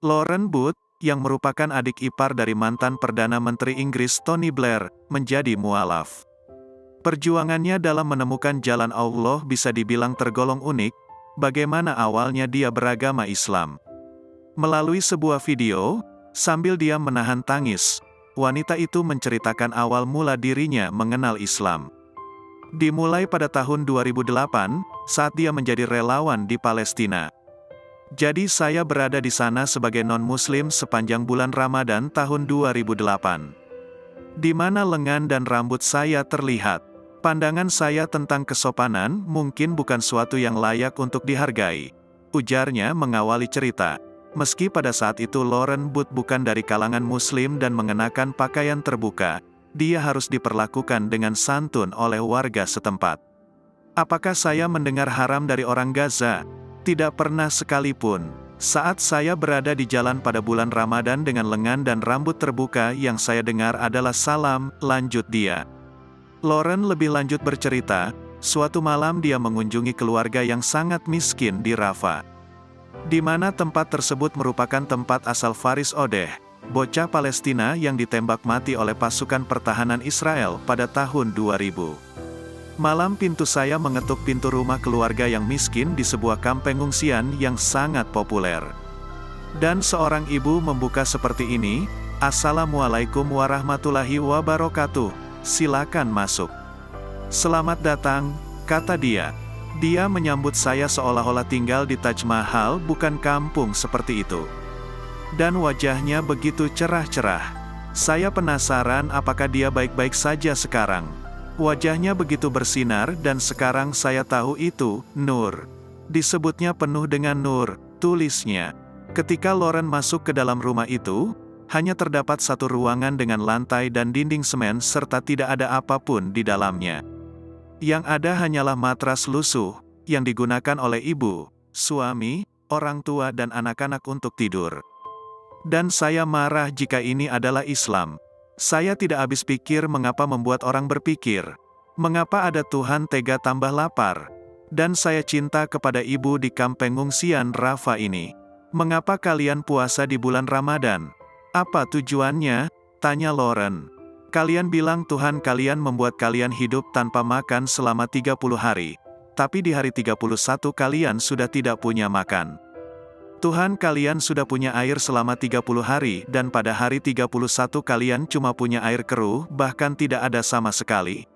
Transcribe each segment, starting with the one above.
Lauren Booth, yang merupakan adik ipar dari mantan Perdana Menteri Inggris Tony Blair, menjadi mualaf. Perjuangannya dalam menemukan jalan Allah bisa dibilang tergolong unik, bagaimana awalnya dia beragama Islam. Melalui sebuah video, sambil dia menahan tangis, wanita itu menceritakan awal mula dirinya mengenal Islam. Dimulai pada tahun 2008, saat dia menjadi relawan di Palestina. Jadi saya berada di sana sebagai non-muslim sepanjang bulan Ramadan tahun 2008. Di mana lengan dan rambut saya terlihat. Pandangan saya tentang kesopanan mungkin bukan suatu yang layak untuk dihargai. Ujarnya mengawali cerita. Meski pada saat itu Lauren Booth bukan dari kalangan muslim dan mengenakan pakaian terbuka, dia harus diperlakukan dengan santun oleh warga setempat. Apakah saya mendengar haram dari orang Gaza? Tidak pernah sekalipun. Saat saya berada di jalan pada bulan Ramadan dengan lengan dan rambut terbuka, yang saya dengar adalah salam, lanjut dia. Lauren lebih lanjut bercerita, suatu malam dia mengunjungi keluarga yang sangat miskin di Rafah. Di mana tempat tersebut merupakan tempat asal Faris Odeh, bocah Palestina yang ditembak mati oleh pasukan pertahanan Israel pada tahun 2000. Malam pintu saya mengetuk pintu rumah keluarga yang miskin di sebuah kamp pengungsian yang sangat populer. Dan seorang ibu membuka seperti ini, "Assalamualaikum warahmatullahi wabarakatuh, silakan masuk." "Selamat datang," kata dia. Dia menyambut saya seolah-olah tinggal di Taj Mahal, bukan kampung seperti itu. Dan wajahnya begitu cerah-cerah. Saya penasaran apakah dia baik-baik saja sekarang. Wajahnya begitu bersinar dan sekarang saya tahu itu, nur. Disebutnya penuh dengan nur, tulisnya. Ketika Lauren masuk ke dalam rumah itu, hanya terdapat satu ruangan dengan lantai dan dinding semen serta tidak ada apapun di dalamnya. Yang ada hanyalah matras lusuh, yang digunakan oleh ibu, suami, orang tua dan anak-anak untuk tidur. Dan saya marah jika ini adalah Islam. Saya tidak habis pikir mengapa membuat orang berpikir. Mengapa ada Tuhan tega tambah lapar? Dan saya cinta kepada ibu di kamp pengungsian Rafah ini. Mengapa kalian puasa di bulan Ramadan? Apa tujuannya? Tanya Lauren. Kalian bilang Tuhan kalian membuat kalian hidup tanpa makan selama 30 hari. Tapi di hari 31 kalian sudah tidak punya makan. Tuhan kalian sudah punya air selama 30 hari dan pada hari 31 kalian cuma punya air keruh, bahkan tidak ada sama sekali.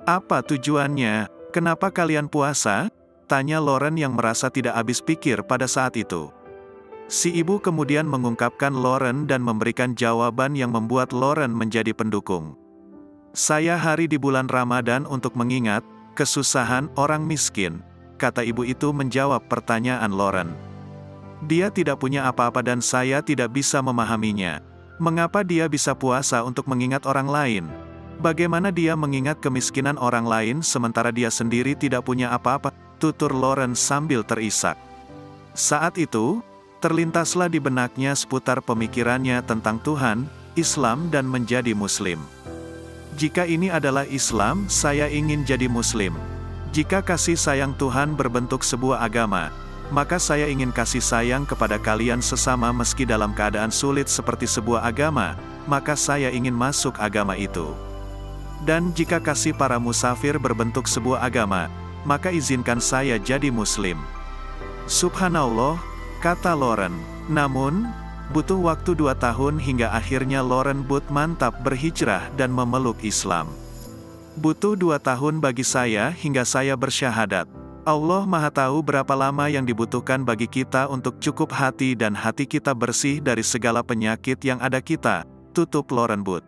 Apa tujuannya? Kenapa kalian puasa? Tanya Lauren yang merasa tidak habis pikir pada saat itu. Si ibu kemudian mengungkapkan Lauren dan memberikan jawaban yang membuat Lauren menjadi pendukung. Saya hari di bulan Ramadan untuk mengingat kesusahan orang miskin, kata ibu itu menjawab pertanyaan Lauren. Dia tidak punya apa-apa dan saya tidak bisa memahaminya. Mengapa dia bisa puasa untuk mengingat orang lain? Bagaimana dia mengingat kemiskinan orang lain sementara dia sendiri tidak punya apa-apa? Tutur Lauren sambil terisak. Saat itu, terlintaslah di benaknya seputar pemikirannya tentang Tuhan, Islam dan menjadi Muslim. Jika ini adalah Islam, saya ingin jadi Muslim. Jika kasih sayang Tuhan berbentuk sebuah agama, maka saya ingin kasih sayang kepada kalian sesama meski dalam keadaan sulit seperti sebuah agama, maka saya ingin masuk agama itu. Dan jika kasih para musafir berbentuk sebuah agama, maka izinkan saya jadi Muslim. Subhanallah, kata Lauren. Namun, butuh waktu 2 tahun hingga akhirnya Lauren Booth mantap berhijrah dan memeluk Islam. Butuh 2 tahun bagi saya hingga saya bersyahadat. Allah Maha Tahu berapa lama yang dibutuhkan bagi kita untuk cukup hati dan hati kita bersih dari segala penyakit yang ada kita, tutup Lauren Booth.